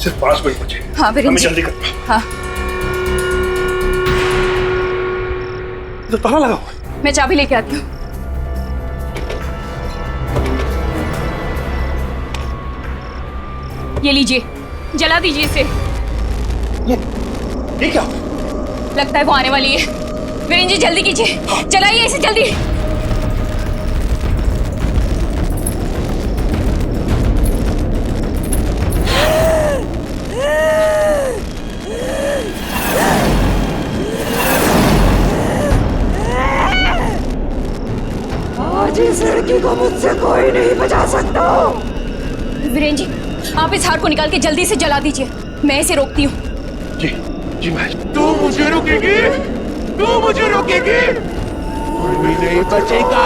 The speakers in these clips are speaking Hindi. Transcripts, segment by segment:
सिर्फ 5 मिनट बचे। हाँ वीरेंद्र जी। जल्दी कर। हाँ तो ताला लगा हुआ है। मैं चाबी लेके आती हूँ। ये लीजिए, जला दीजिए इसे। ये क्या? लगता है वो आने वाली है। वीरेंद्र जी जल्दी कीजिए, जलाइए इसे जल्दी। आज इस लड़की को मुझसे कोई नहीं बचा सकता। वीरेंद्र जी आप इस हार को निकाल के जल्दी से जला दीजिए, मैं इसे रोकती हूँ। जी मैं। तू मुझे रोकेगी? तू मुझे रोकेगी? कोई भी नहीं बचेगा।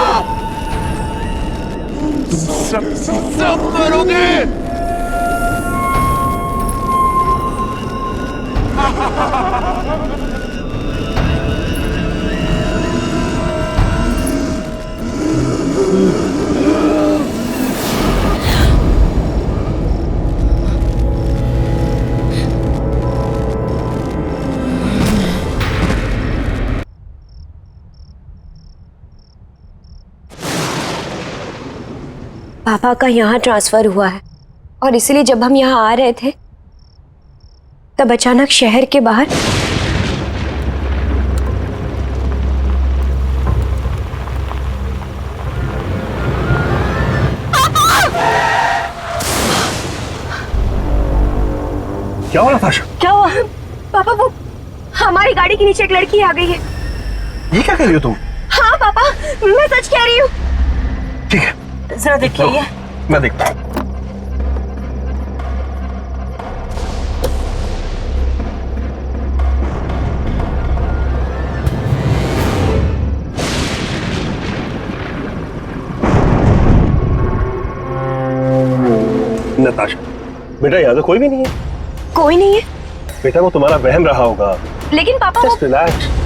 तुम सब मरोगे। पापा का यहाँ ट्रांसफर हुआ है और इसलिए जब हम यहाँ आ रहे थे तब अचानक शहर के बाहर क्या हुआ नताशा? क्या हुआ? पापा वो हमारी गाड़ी के नीचे एक लड़की आ गई है। ये क्या कह रही हो तुम? हाँ पापा मैं सच कह रही हूँ। ठीक है जरा देखिए। मैं देखता हूँ। नताशा बेटा यहाँ तो कोई भी नहीं है। कोई नहीं है? बेटा वो तुम्हारा वहम रहा होगा। लेकिन पापा वो जस्ट रिलैक्स।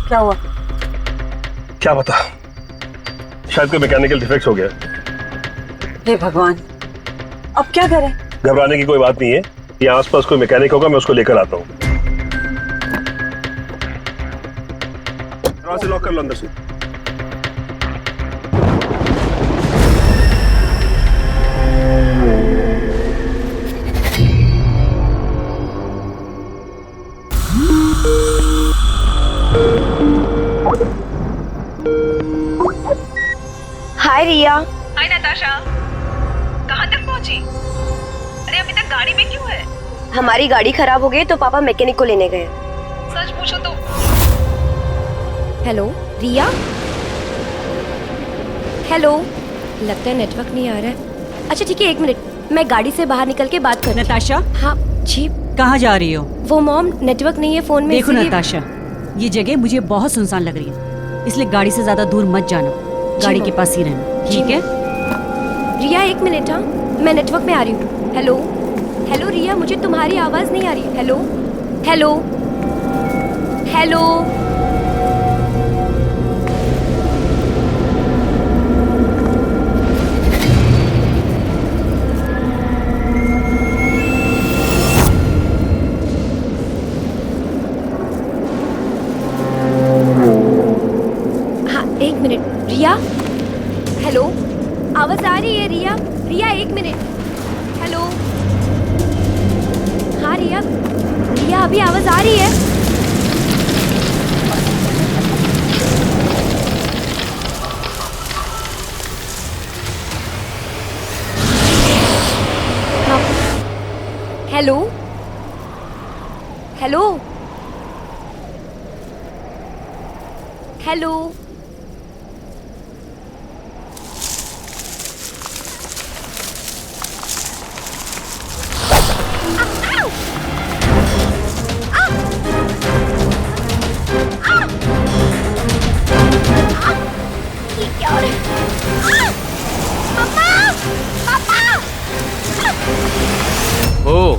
क्या हुआ? क्या पता, शायद कोई मैकेनिकल डिफेक्ट हो गया। हे भगवान, अब क्या करें? घबराने की कोई बात नहीं है, यहाँ आसपास कोई मैकेनिक होगा, मैं उसको लेकर आता हूँ। दरवाजा लॉक कर लो अंदर से। हाय रिया। हाय नताशा, कहाँ तक पहुँची? अरे अभी तक गाड़ी में क्यों है? हमारी गाड़ी खराब हो गई तो पापा मैकेनिक को लेने गए। सच पूछो तो। हेलो रिया। हेलो, लगता है नेटवर्क नहीं आ रहा है। अच्छा ठीक है, 1 मिनट, मैं गाड़ी से बाहर निकल के बात कर। नताशा हाँ जी। कहाँ जा रही हो? वो मॉम नेटवर्क नहीं है फोन में। देखो नताशा, ये जगह मुझे बहुत सुनसान लग रही है, इसलिए गाड़ी से ज्यादा दूर मत जाना, गाड़ी के पास ही रहना, ठीक है? रिया 1 मिनट, हाँ मैं नेटवर्क में आ रही हूँ। हेलो हेलो रिया, मुझे तुम्हारी आवाज नहीं आ रही। Hello hello hello. हाँ 1 मिनट रिया। हेलो, आवाज आ रही है रिया? रिया 1 मिनट। हेलो। हाँ रिया, रिया अभी आवाज आ रही है? हाँ। Hello hello hello. ओ,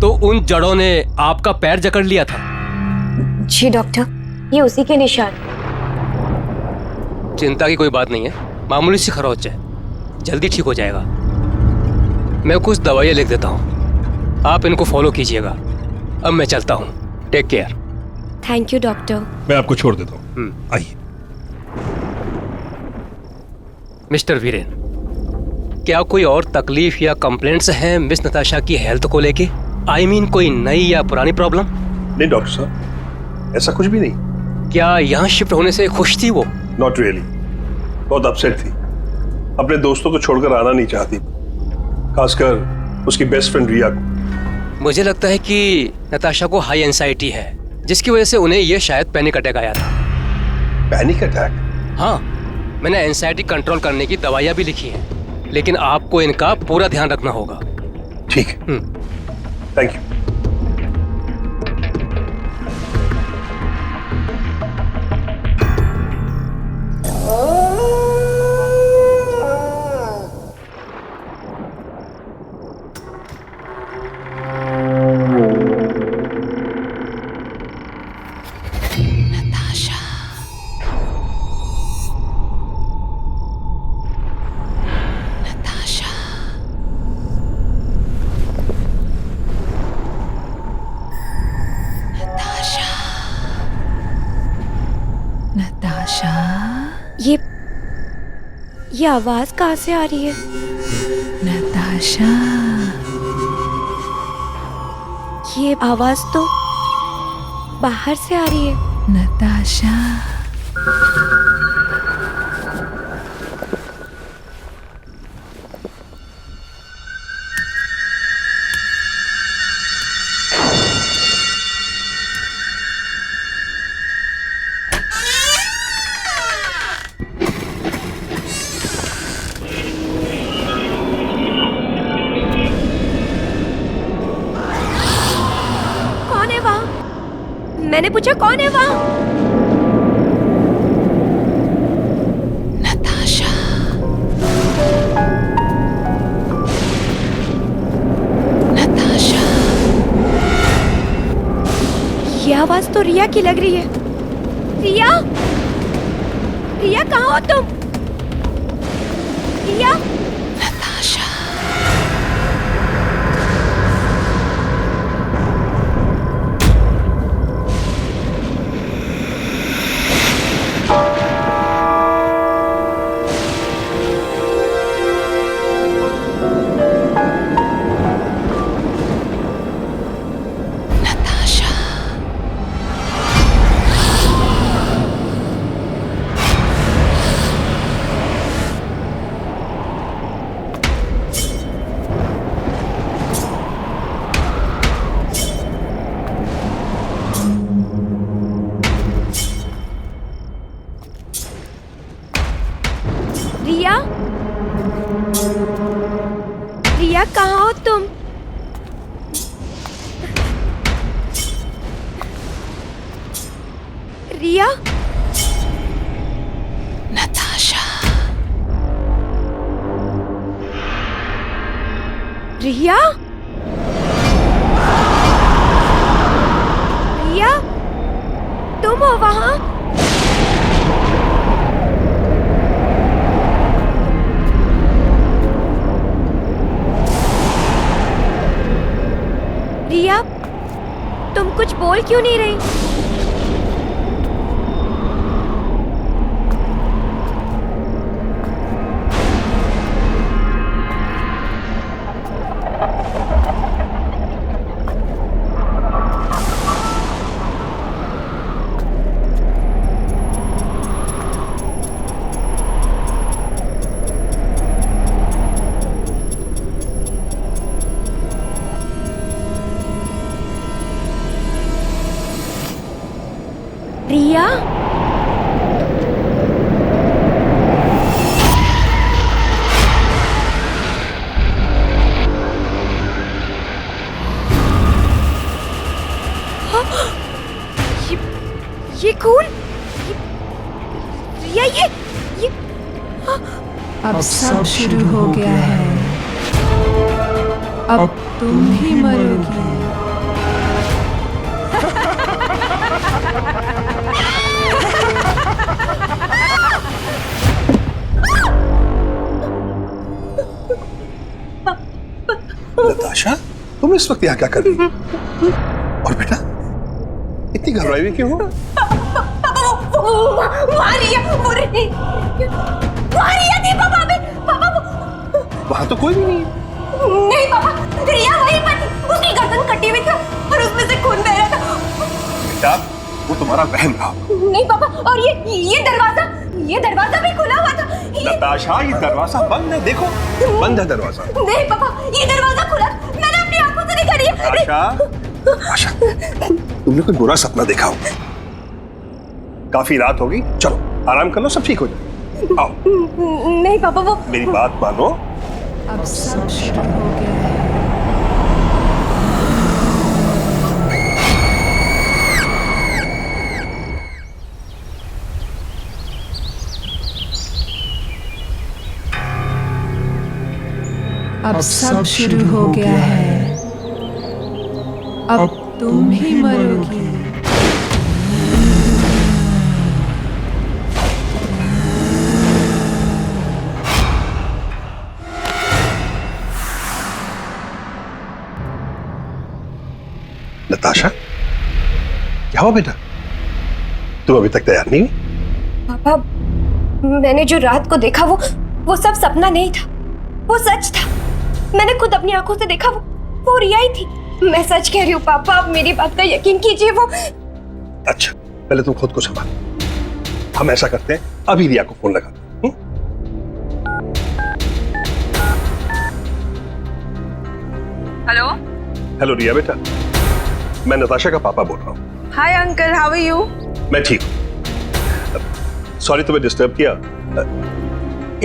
तो उन जड़ों ने आपका पैर जकड़ लिया था? जी डॉक्टर, ये उसी के निशान। चिंता की कोई बात नहीं है, मामूली सी खरोच है, जल्दी ठीक हो जाएगा। मैं कुछ दवाइयाँ लिख देता हूँ, आप इनको फॉलो कीजिएगा। अब मैं चलता हूँ, take care. Thank you doctor. मैं आपको छोड़ देता हूँ, आइए। मिस्टर वीरेन, क्या कोई और तकलीफ या कंप्लेंट्स हैं मिस नताशा की हेल्थ को लेके? I mean, कोई नई या पुरानी प्रॉब्लम? नहीं डॉक्टर साहब, ऐसा कुछ भी नहीं। क्या यहाँ शिफ्ट होने से खुश थी वो? नॉट रियली, बहुत अपसेट थी। अपने दोस्तों को छोड़कर आना नहीं चाहती, खासकर उसकी बेस्ट फ्रेंड रिया को। मुझे लगता है कि नताशा को हाई एंजाइटी है, जिसकी वजह से उन्हें ये शायद पैनिक अटैक आया था। Panic attack? हाँ, मैंने एंजाइटी कंट्रोल करने की दवाइयाँ भी लिखी हैं, लेकिन आपको इनका पूरा ध्यान रखना होगा। ठीक है, थैंक यू। नताशा, ये आवाज कहाँ से आ रही है? नताशा, ये आवाज तो बाहर से आ रही है। नताशा। कौन है वहाँ? मैंने पूछा कौन है वहाँ? नताशा, नताशा। ये आवाज तो रिया की लग रही है। रिया, रिया कहाँ हो तुम? रिया, नताशा, नताशा। रिया, रिया कहाँ हो तुम? रिया, नताशा, रिया, रिया, तुम हो वहाँ? रिया, तुम कुछ बोल क्यों नहीं रही? रिया, ये खून, रिया, ये अब सब शुरू हो गया है। अब तुम ही मरोगी। नताशा, तुम इस वक्त यहाँ क्या कर रही हो? और बेटा, इतनी घबराई हुई क्यों हो? वहां तो कोई भी नहीं है। नहीं पापा, रिया वहीं पर थी, उसकी गर्दन कटी हुई थी और उसमें से खून बह रहा था। बेटा, वो तुम्हारा वहम रहा। नहीं पापा, और ये दरवाजा भी खुला हुआ था। नताशा, ये दरवाजा बंद है, देखो बंद है दरवाजा। नहीं पापा, ये दरवाजा खुला, मैंने अपनी आंखों से देखा। नताशा, तुमने कोई बुरा सपना देखा होगा। काफी रात होगी, चलो आराम कर लो, सब ठीक हो जाए। आओ। नहीं पापा, वो मेरी बात मानो। अब सब शुरू हो गया है। अब सब शुरू हो गया है। अब तुम ही मरोगी। नताशा, क्या हुआ बेटा? तुम अभी तक तैयार नहीं हुई? पापा, मैंने जो रात को देखा वो सब सपना नहीं था, वो सच था। मैंने खुद अपनी आंखों से देखा, वो रिया ही थी। मैं सच कह रही हूँ पापा, आप मेरी बात का यकीन कीजिए। वो अच्छा, पहले तुम खुद को संभालो। हम ऐसा करते हैं, अभी रिया को फोन लगा। हेलो। हेलो रिया बेटा, मैं नताशा का पापा बोल रहा हूँ। Hi uncle, how are you? मैं ठीक हूँ। सॉरी तुम्हें डिस्टर्ब किया।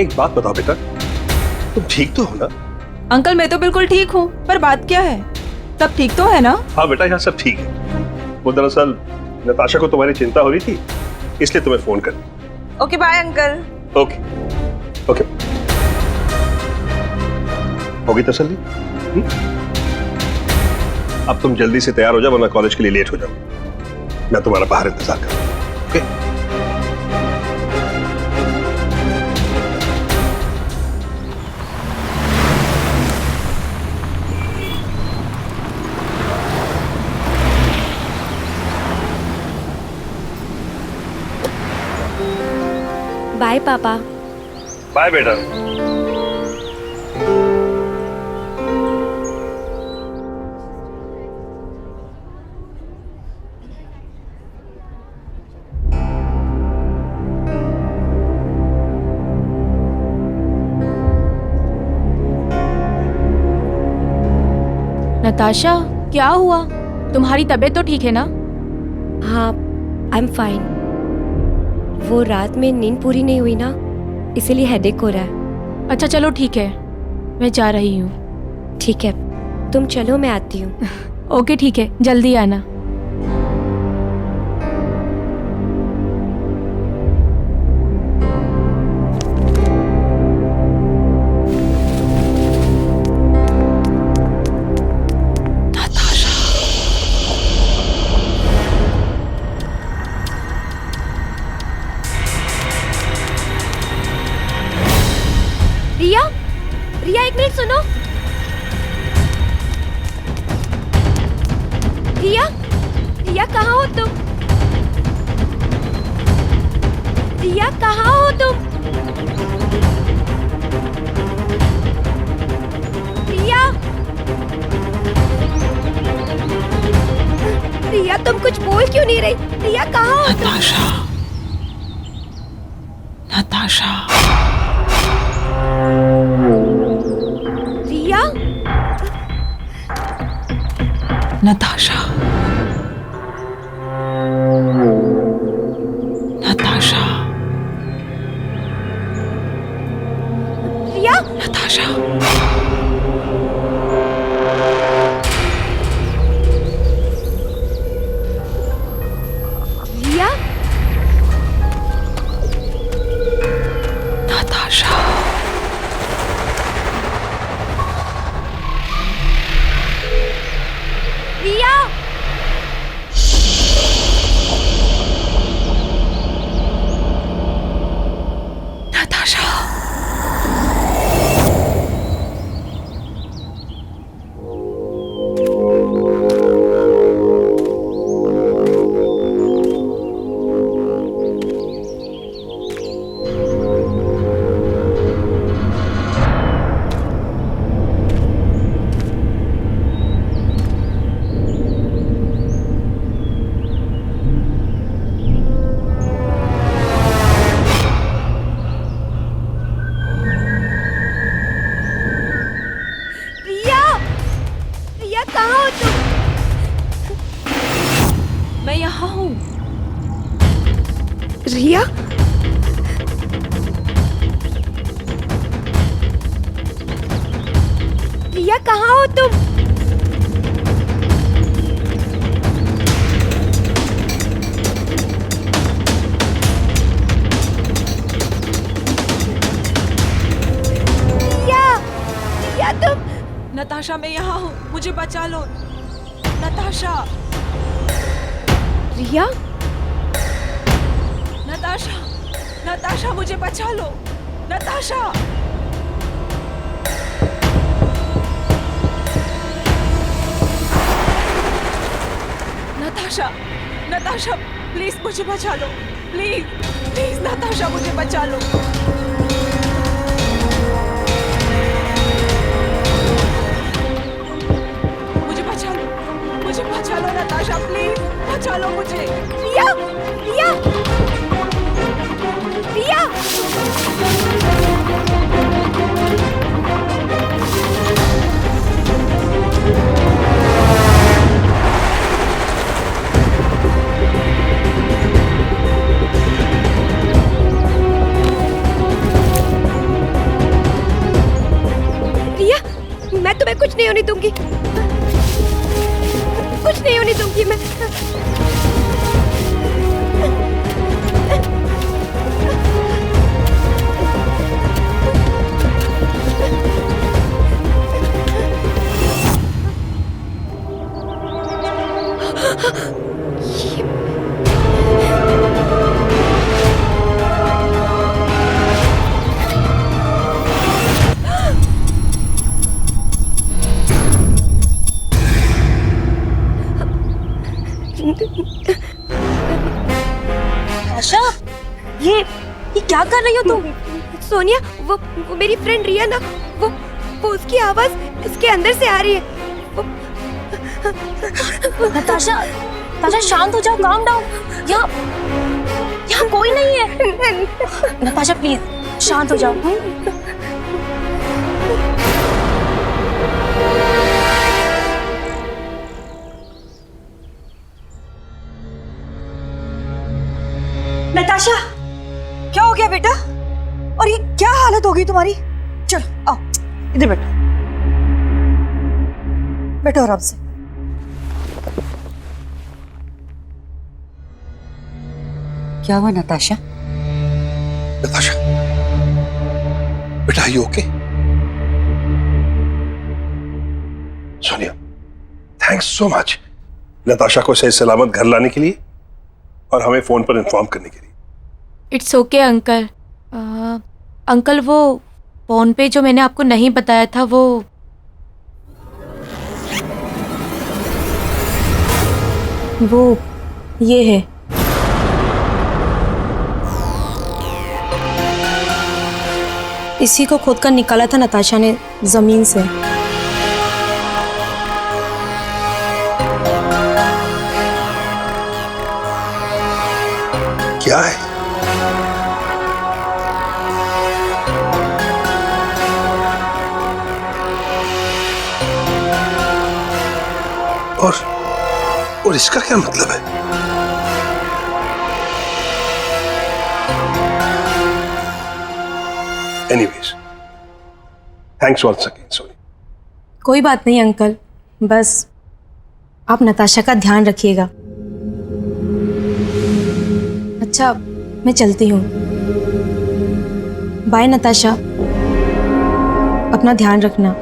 एक बात बताओ बेटा, तुम ठीक तो हो ना? अंकल, मैं तो बिल्कुल ठीक हूँ, पर बात क्या है? सब ठीक तो है ना? हाँ बेटा, यहाँ सब ठीक है। वो दरअसल नताशा को तुम्हारी चिंता हो रही थी, इसलिए तुम्हें फोन कर। Okay bye uncle. Okay okay, होगी तसल्ली? अब तुम जल्दी से तैयार हो जाओ, वरना कॉलेज के लिए लेट हो जाओ। मैं तुम्हारा बाहर इंतजार कर रहा हूं। ओके? बाय पापा। बाय बेटा। नताशा, क्या हुआ? तुम्हारी तबीयत तो ठीक है ना? हाँ, आई एम फाइन। वो रात में नींद पूरी नहीं हुई ना, इसीलिए हेडेक हो रहा है। अच्छा चलो ठीक है, मैं जा रही हूँ। ठीक है, तुम चलो, मैं आती हूँ। ओके ठीक है, जल्दी आना। रिया, एक मिनट सुनो। रिया कहाँ हो तुम? रिया कहाँ हो तुम? रिया तुम कुछ बोल क्यों नहीं रही? रिया कहाँ हो? नताशा, नताशा। रिया, नताशा, नताशा, रिया, नताशा। रिया, नताशा। रिया। नताशा। रिया? रिया कहाँ हो तुम? रिया, रिया तुम? नताशा, मैं यहाँ हूँ, मुझे बचा लो। नताशा, रिया? नताशा, नताशा, मुझे बचा लो। नताशा, नताशा, नताशा, प्लीज मुझे बचा लो। प्लीज, प्लीज नताशा, मुझे बचा लो। मुझे बचा लो नताशा, प्लीज बचा लो मुझे। रिया, रिया, रिया। रिया, मैं तुम्हें कुछ नहीं होने दूंगी, कुछ नहीं होने दूंगी मैं। आशा, ये क्या कर रही हो तुम? सोनिया, वो मेरी फ्रेंड रिया ना, वो उसकी आवाज इसके अंदर से आ रही है। नताशा, नताशा शांत हो जाओ, काम डाउन। यहाँ कोई नहीं है। नताशा प्लीज शांत हो जाओ। नताशा, क्या हो गया बेटा? और ये क्या हालत होगी तुम्हारी? चलो आओ, इधर बैठो, बैठो आराम से। क्या हुआ नताशा? नताशा, बेटा, you okay? Sonia, thanks so much Natasha को सही सलामत घर लाने के लिए और हमें फोन पर इन्फॉर्म करने के लिए। It's okay uncle. अंकल, वो फोन पे जो मैंने आपको नहीं बताया था, वो ये है। इसी को खोद कर निकाला था नताशा ने जमीन से। क्या है? और इसका क्या मतलब है? Anyways, thanks once again Soni. कोई बात नहीं अंकल, बस आप नताशा का ध्यान रखिएगा। अच्छा, मैं चलती हूँ। बाय नताशा, अपना ध्यान रखना।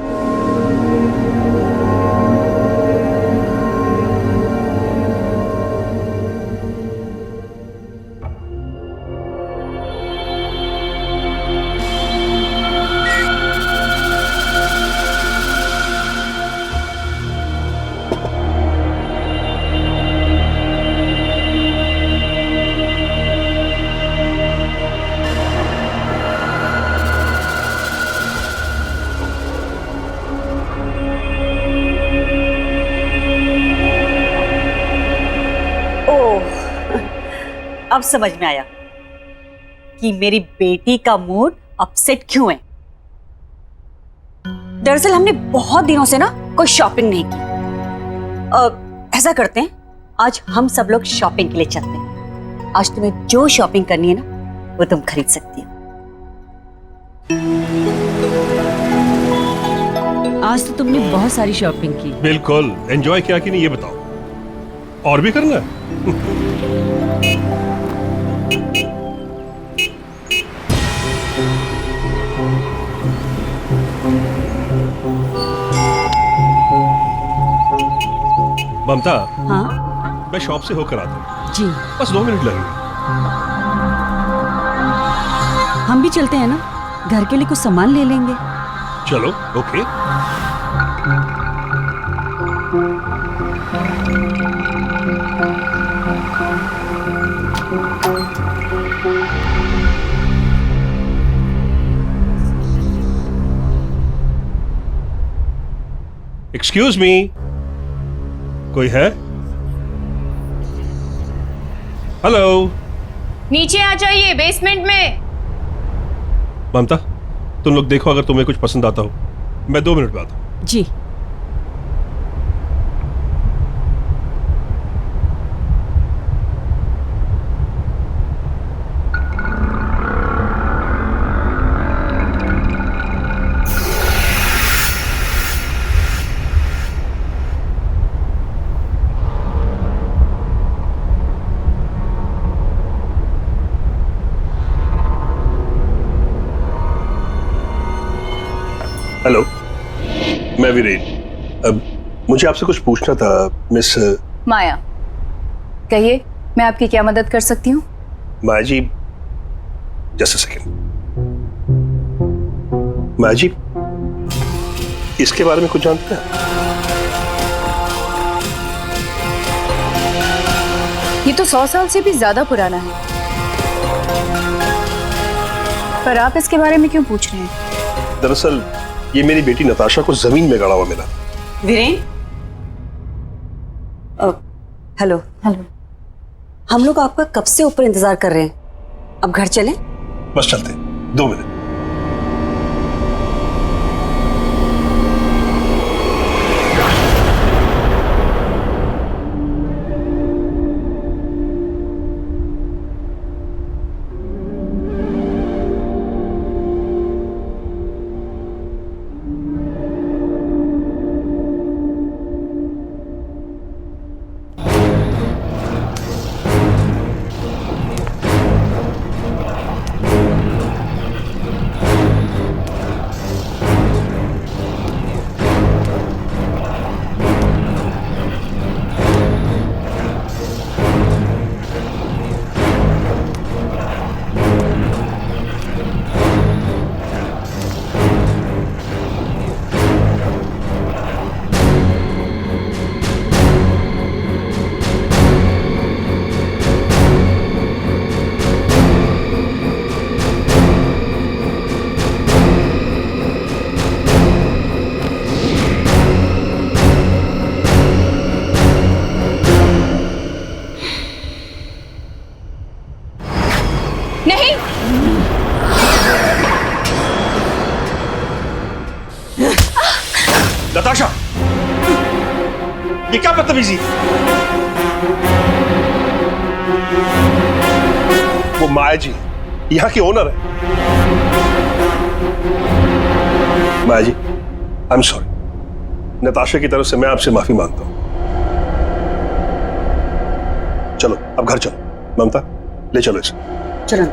अब समझ में आया कि मेरी बेटी का मूड अपसेट क्यों है। दरअसल हमने बहुत दिनों से ना कोई शॉपिंग नहीं की। ऐसा करते हैं, आज हम सब लोग शॉपिंग के लिए चलते हैं। आज तुम्हें जो शॉपिंग करनी है ना वो तुम खरीद सकती हो। आज तो तुमने बहुत सारी शॉपिंग की। बिल्कुल। एंजॉय किया कि नहीं ये बताओ, और भी करना है? ममता, हाँ मैं शॉप से होकर आता हूँ, जी, बस 2 मिनट लगेंगे। हम भी चलते हैं ना, घर के लिए कुछ सामान ले लेंगे। चलो, ओके। एक्सक्यूज मी, कोई है? हेलो। नीचे आ जाइए, बेसमेंट में। ममता, तुम लोग देखो, अगर तुम्हें कुछ पसंद आता हो मैं 2 मिनट में आता हूं। जी। हेलो, मैं वीरेन। अब मुझे आपसे कुछ पूछना था, मिस माया। कहिए, मैं आपकी क्या मदद कर सकती हूँ? माया जी, जस्ट अ सेकंड। माया जी, इसके बारे में कुछ जानते हैं? ये तो 100 साल से भी ज्यादा पुराना है, पर आप इसके बारे में क्यों पूछ रहे हैं? दरअसल ये मेरी बेटी नताशा को जमीन में गड़ा हुआ मिला। वीरेन, हेलो। हेलो। हम लोग आपका कब से ऊपर इंतजार कर रहे हैं, अब घर चलें? बस चलते, 2 मिनट। नहीं, नताशा, ये क्या बदतमीजी? वो माया जी यहाँ की ओनर है। माया जी, आई एम सॉरी। नताशा की तरफ से मैं आपसे माफी मांगता हूं। चलो अब घर चलो। ममता, ले चलो इसे। चलो।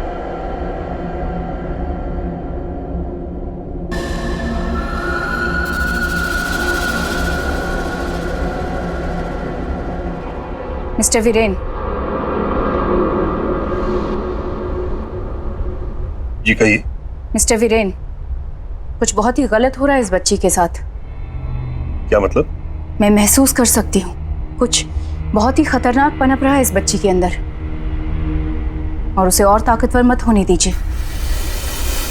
मिस्टर वीरेन, जी कहिए। मिस्टर वीरेन, कुछ बहुत ही गलत हो रहा है इस बच्ची के साथ। क्या मतलब? मैं महसूस कर सकती हूँ, कुछ बहुत ही खतरनाक पनप रहा है इस बच्ची के अंदर, और उसे और ताकतवर मत होने दीजिए,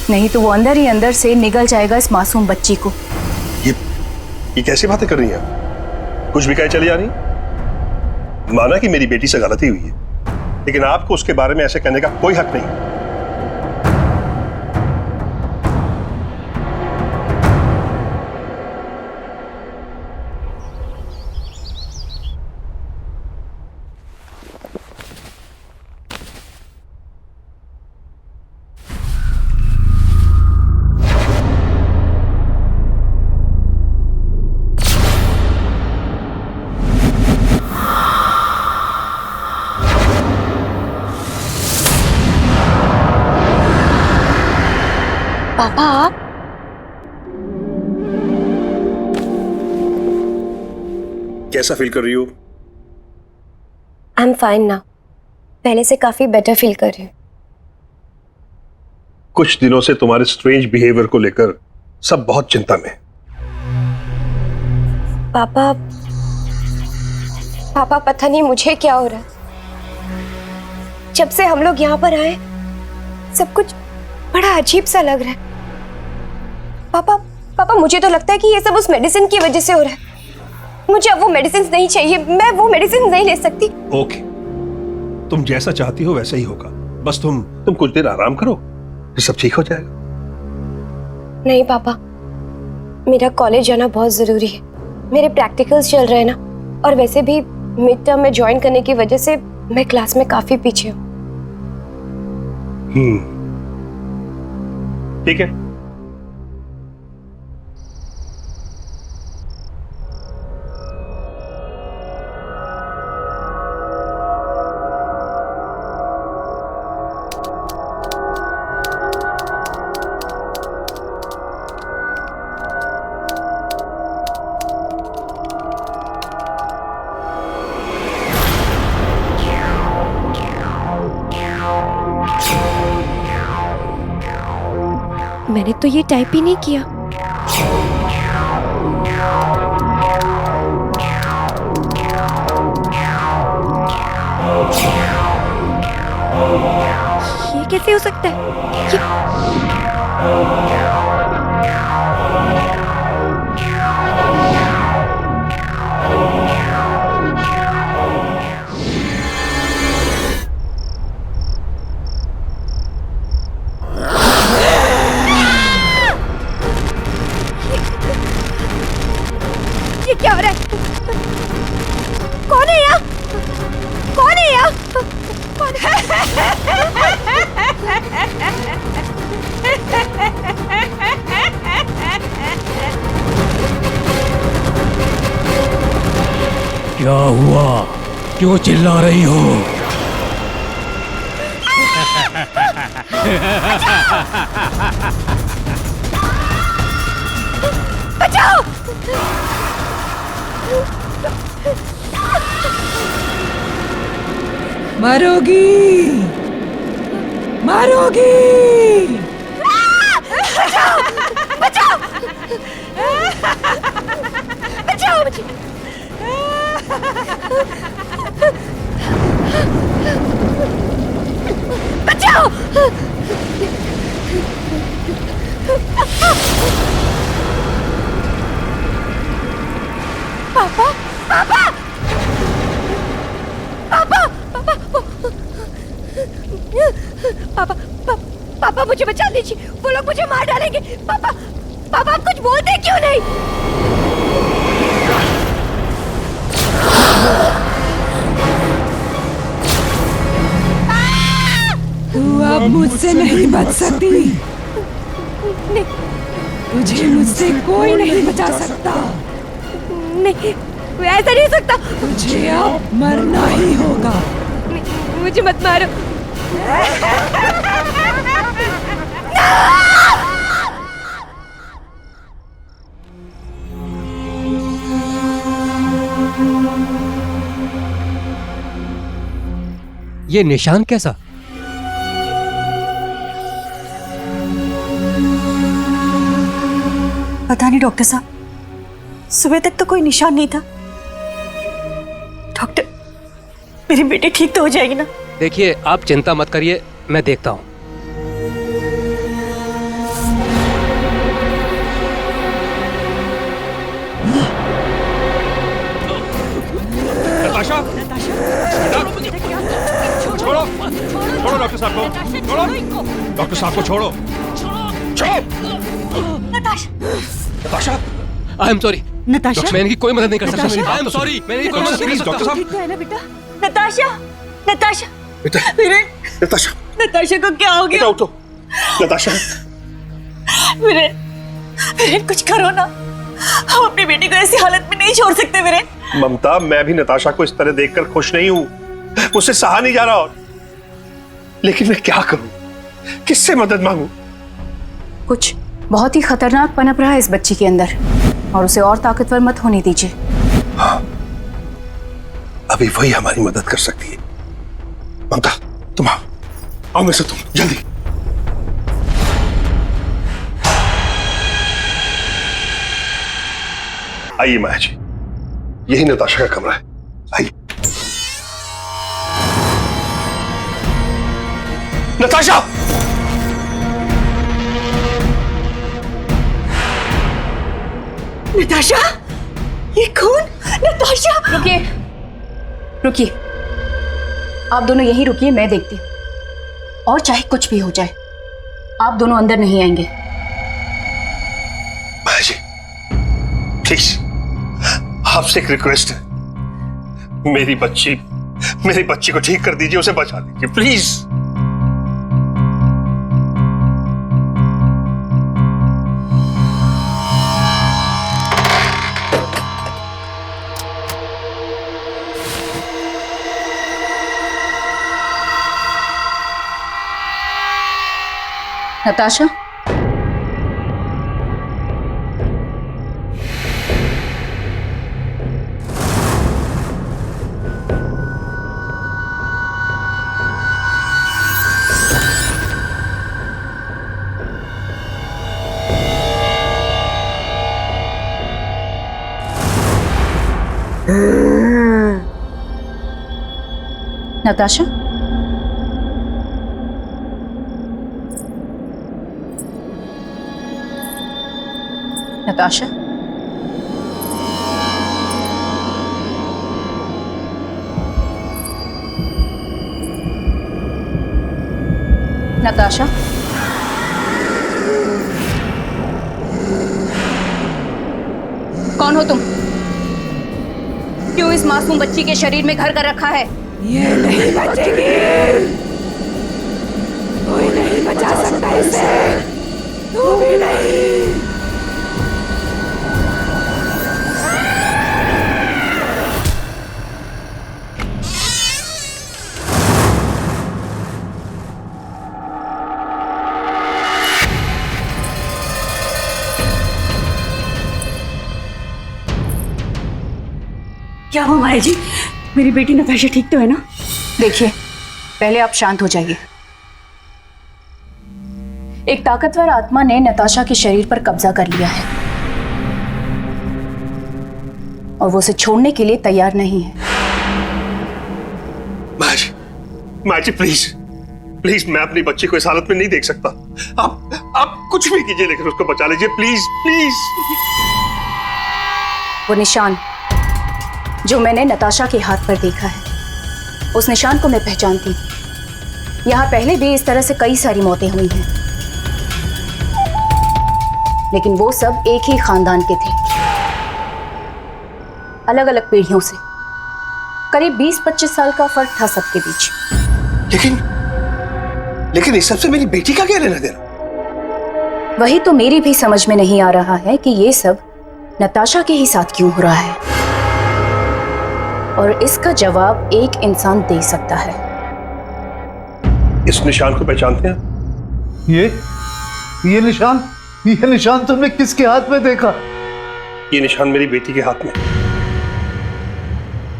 नहीं तो वो अंदर ही अंदर से निगल जाएगा इस मासूम बच्ची को। ये कैसी बातें कर रही हैं आप? कुछ भी कहे चली जा रही? माना कि मेरी बेटी से गलती हुई है, लेकिन आपको उसके बारे में ऐसे कहने का कोई हक नहीं। कैसा फील कर रही हो? I am fine now. पहले से काफी बेटर फील कर रही हूँ। कुछ दिनों से तुम्हारे स्ट्रेंज बिहेवियर को लेकर सब बहुत चिंता में। पापा पापा पता नहीं मुझे क्या हो रहा है। जब से हम लोग यहाँ पर आए सब कुछ बड़ा अजीब सा लग रहा है। पापा मुझे तो लगता है कि ये सब उस मेडिसिन की वजह से हो रहा है। मुझे अब वो मेडिसिन नहीं चाहिए। मैं वो मेडिसिन नहीं ले सकती। ओके, तुम जैसा चाहती हो वैसा ही होगा। बस तुम कुछ देर आराम करो, फिर सब ठीक हो जाएगा। नहीं पापा, मेरा कॉलेज जाना बहुत जरूरी है। मेरे प्रैक्टिकल्स चल रहे हैं ना, और वैसे भी मिड टर्म में ज्वाइन करने की वजह से मैं क्लास में काफी पीछे हूँ। ठीक है। मैंने तो ये टाइप ही नहीं किया। ये कैसे हो सकता है? ये क्या हो रहा है? कौन है यहाँ? कौन है यहाँ? कौन क्या हुआ? क्यों चिल्ला रही हो? बचाओ! मरोगी, मरोगी। बचाओ! बचाओ! बचाओ मुझे! बचाओ! पापा! पापा! पापा! पापा! पापा मुझे बचा लीजिए, वो लोग मुझे मार डालेंगे। पापा! पापा आप कुछ बोलते क्यों नहीं? तू अब मुझसे नहीं बच सकती। तुझे मुझसे कोई नहीं बचा सकता। नहीं, ऐसा नहीं हो सकता। तुझे अब मरना ही होगा। मुझे मत मारो। ये निशान कैसा? पता नहीं डॉक्टर साहब, सुबह तक तो कोई निशान नहीं था। डॉक्टर, मेरी बेटी ठीक तो हो जाएगी ना? देखिए, आप चिंता मत करिए, मैं देखता हूँ। नताशा, छोड़ो, छोड़ो डॉक्टर साहब को, छोड़ो, डॉक्टर साहब को छोड़ो। Natasha, I am sorry. Natasha, मैं इनकी कोई मदद नहीं कर सकता। आई एम सॉरी, मैं इनकी कोई मदद नहीं कर सकता। डॉक्टर साहब, ठीक तो है ना बेटा? नताशा, नताशा, बेटा, वीरेन, नताशा, नताशा को क्या हो गया? बेटा उठो। नताशा, वीरेन, वीरेन कुछ करो ना। हम अपनी बेटी को ऐसी हालत में नहीं छोड़ सकते वीरेन। ममता, मैं भी नताशा को इस तरह देखकर खुश नहीं हूँ। मुझसे सहा नहीं जा रहा और लेकिन मैं क्या करूं? किससे मदद मांगूं? कुछ बहुत ही खतरनाक पनप रहा है इस बच्ची के अंदर, और उसे और ताकतवर मत होने दीजिए। अभी वही हमारी मदद कर सकती है। ममता तुम आओ, आओ मेरे साथ, तुम जल्दी। आइए माया जी, यही नताशा का कमरा है, आइए। नताशा! नताशा, ये कौन? नताशा! रुकिए, रुकिए, आप दोनों यहीं रुकिए, मैं देखती हूँ। और चाहे कुछ भी हो जाए, आप दोनों अंदर नहीं आएंगे। माया जी प्लीज, आपसे एक रिक्वेस्ट है, मेरी बच्ची को ठीक कर दीजिए, उसे बचा दीजिए प्लीज। नताशा, नताशा, नताशा, नताशा, कौन हो तुम? क्यों इस मासूम बच्ची के शरीर में घर कर रखा है? ये नहीं बचेगी, कोई नहीं बचा सकता इसे, तू भी नहीं। क्या हुआ माया जी? मेरी बेटी नताशा ठीक तो है ना? देखिए, पहले आप शांत हो जाइए। एक ताकतवर आत्मा ने नताशा के शरीर पर कब्जा कर लिया है और वो उसे छोड़ने के लिए तैयार नहीं है। माया जी प्लीज, मैं अपनी बच्ची को इस हालत में नहीं देख सकता। आप कुछ भी कीजिए, लेकिन उसको बचा लीजिए प्लीज। वो निशान जो मैंने नताशा के हाथ पर देखा है, उस निशान को मैं पहचानती हूँ। यहाँ पहले भी इस तरह से कई सारी मौतें हुई हैं, लेकिन वो सब एक ही खानदान के थे, अलग अलग पीढ़ियों से। करीब 20-25 साल का फर्क था सबके बीच। लेकिन इस सबसे मेरी बेटी का क्या लेना देना? वही तो मेरी भी समझ में नहीं आ रहा है कि ये सब नताशा के ही साथ क्यों हो रहा है, और इसका जवाब एक इंसान दे सकता है। इस निशान को पहचानते हैं? ये निशान तुमने किसके हाथ में देखा? ये निशान मेरी बेटी के हाथ में,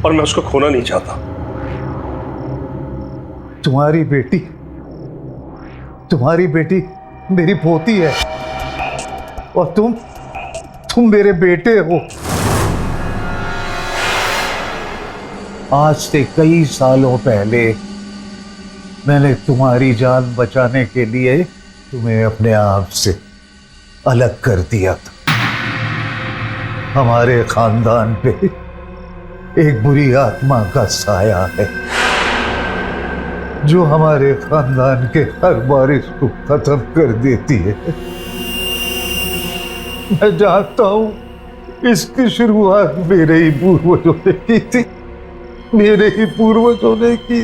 और मैं उसको खोना नहीं चाहता। तुम्हारी बेटी मेरी पोती है, और तुम मेरे बेटे हो। आज से कई सालों पहले मैंने तुम्हारी जान बचाने के लिए तुम्हें अपने आप से अलग कर दिया था। हमारे खानदान पे एक बुरी आत्मा का साया है जो हमारे खानदान के हर बारिश को खत्म कर देती है। मैं जानता हूं इसकी शुरुआत मेरे ही पूर्वजों ने की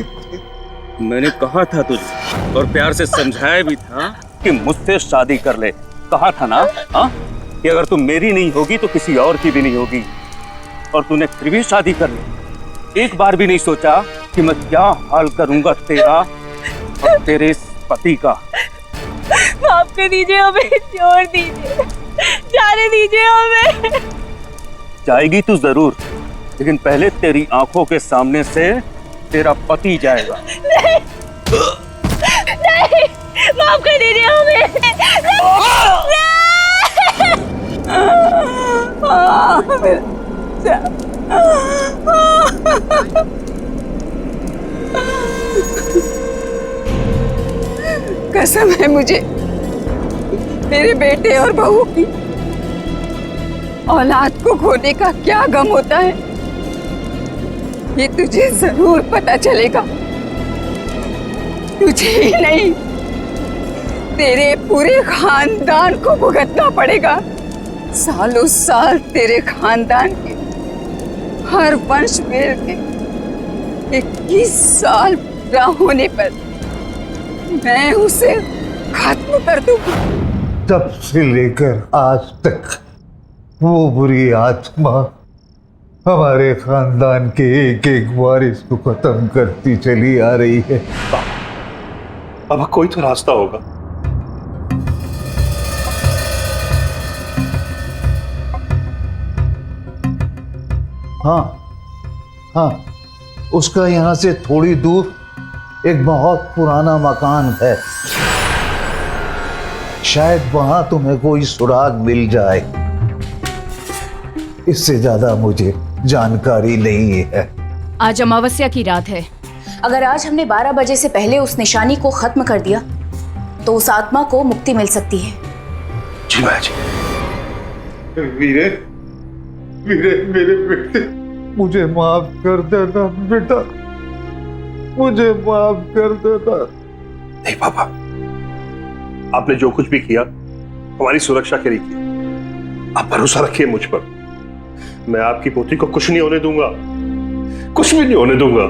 थी, मैंने कहा था तुझे और प्यार से समझाया भी था कि मुझसे शादी कर ले। कहा था ना कि अगर तू मेरी नहीं होगी तो किसी और की भी नहीं होगी, और तूने फिर भी शादी कर ली। एक बार भी नहीं सोचा कि मैं क्या हाल करूंगा तेरा और तेरे इस पति का। माफ कर दीजिए हमें, छोड़ दीजिए, जाने दीजिए हमें। जाएगी तू जरूर, लेकिन पहले तेरी आंखों के सामने से तेरा पति जाएगा। नहीं, नहीं, माफ कर दीजिए हमें। कसम है मुझे मेरे बेटे और बहू की। औलाद को खोने का क्या गम होता है ये तुझे जरूर पता चलेगा। तुझे ही नहीं, तेरे पूरे खानदान को भुगतना पड़ेगा। सालों साल तेरे खानदान के हर वंश वेल के 21 साल पूरा होने पर मैं उसे खत्म कर दूंगी। तब से लेकर आज तक वो बुरी आत्मा हमारे खानदान के एक एक वारिस को खत्म करती चली आ रही है। अब कोई तो रास्ता होगा। हाँ, उसका यहाँ से थोड़ी दूर एक बहुत पुराना मकान है। शायद वहां तुम्हें कोई सुराग मिल जाए। इससे ज्यादा मुझे जानकारी नहीं है। आज अमावस्या की रात है। अगर आज हमने 12 बजे से पहले उस निशानी को खत्म कर दिया तो उस आत्मा को मुक्ति मिल सकती है। जी माँ जी। वीरे, वीरे मेरे बेटे, मुझे माफ कर देना बेटा, मुझे माफ कर देना। नहीं पापा, आपने जो कुछ भी किया हमारी सुरक्षा के लिए किया। आप भरोसा रखिए मुझ पर। मैं आपकी पोती को कुछ नहीं होने दूंगा, कुछ भी नहीं होने दूंगा।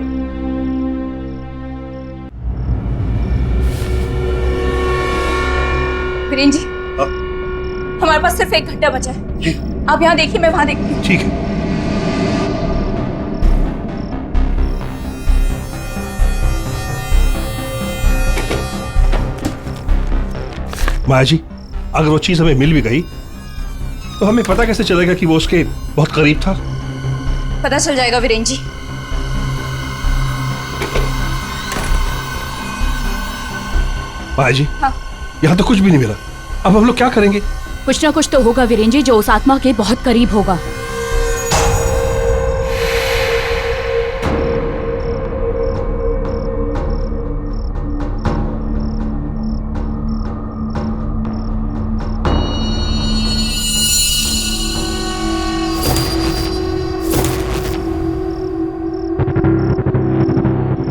वीरेंद्र जी, हमारे पास सिर्फ एक घंटा बचा है। जी। आप यहाँ देखिए, मैं वहां देखती हूँ। ठीक है। माया जी, अगर वो चीज हमें मिल भी गई तो हमें पता कैसे चलेगा कि वो उसके बहुत करीब था? पता चल जाएगा वीरेंद्र जी। माया जी, हाँ। यहाँ तो कुछ भी नहीं मिला। अब हम लोग क्या करेंगे? कुछ ना कुछ तो होगा वीरेंद्र जी, जो उस आत्मा के बहुत करीब होगा।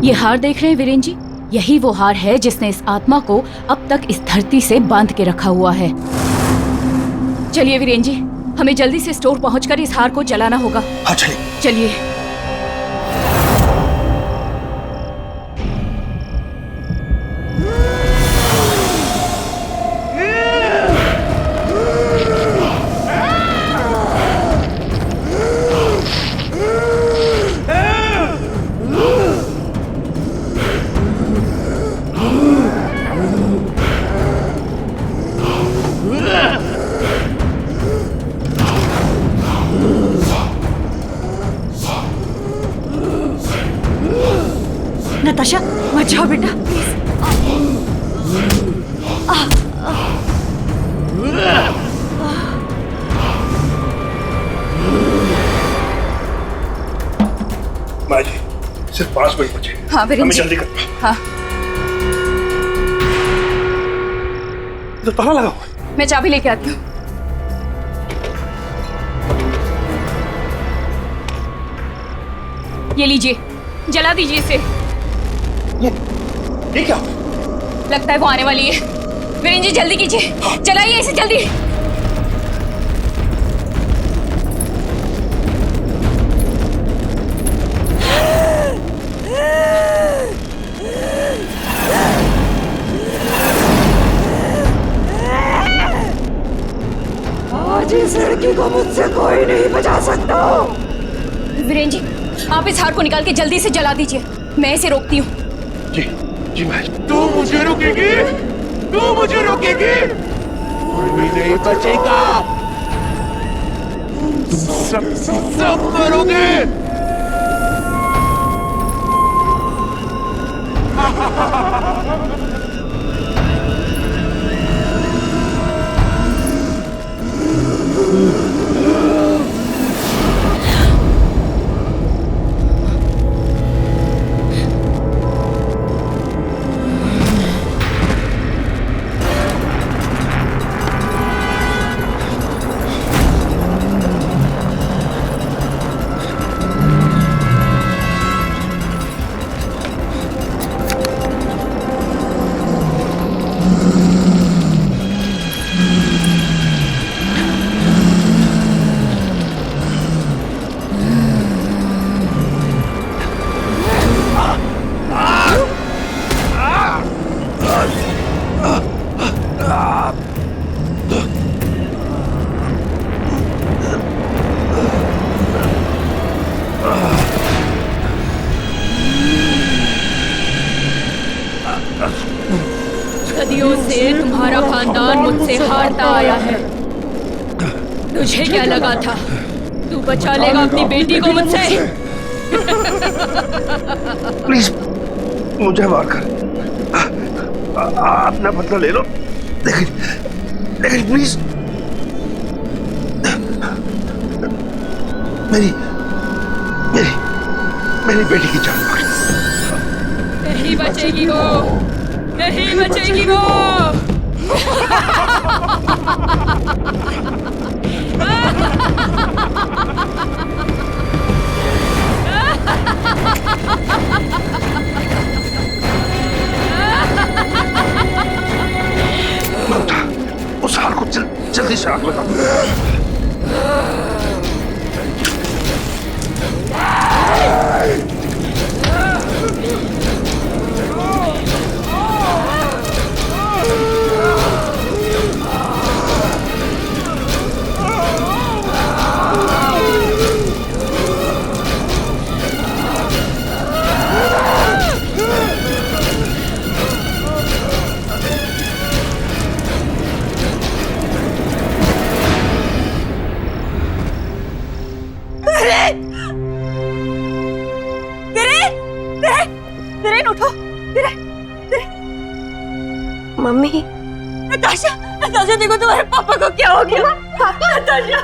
ये हार देख रहे हैं वीरेंद्र जी? यही वो हार है जिसने इस आत्मा को अब तक इस धरती से बांध के रखा हुआ है। चलिए वीरेंद्र जी, हमें जल्दी से स्टोर पहुंचकर इस हार को जलाना होगा। हाँ चलिए। चलिए। नताशा, मत जाओ बेटा, माँ जी, सिर्फ 5 मिनट बचे। हाँ वीरेंद्र हमें जी। जल्दी करना। हाँ, तो ताला लगा हुआ है। मैं चाबी लेके आती हूँ। ये लीजिए, जला दीजिए इसे। ये क्या? लगता है वो आने वाली है। वीरेंद्र जी जल्दी कीजिए, जलाइए इसे जल्दी। आज इस लड़की को मुझसे कोई नहीं बचा सकता। वीरेंद्र जी, आप इस हार को निकाल के जल्दी से जला दीजिए, मैं इसे रोकती हूँ। जी, जी मैं। तू मुझे रोकेगी? तू मुझे रोकेगी? कोई भी नहीं बचेगा। तुम सब मरोगे। सदियों से तुम्हारा खानदान मुझसे हारता आया है। तुझे क्या लगा था तू बचा लेगा अपनी बेटी को मुझसे? प्लीज मुझे मार कर अपना बदला ले लो, लेकिन प्लीज मेरी मेरी मेरी बेटी की जान मार। नहीं बचेगी वो, नहीं बचेगी वो। उस हाल को जल्दी से आग लगा। मम्मी, नताशा, नताशा देखो तुम्हारे पापा को क्या हो गया? नताशा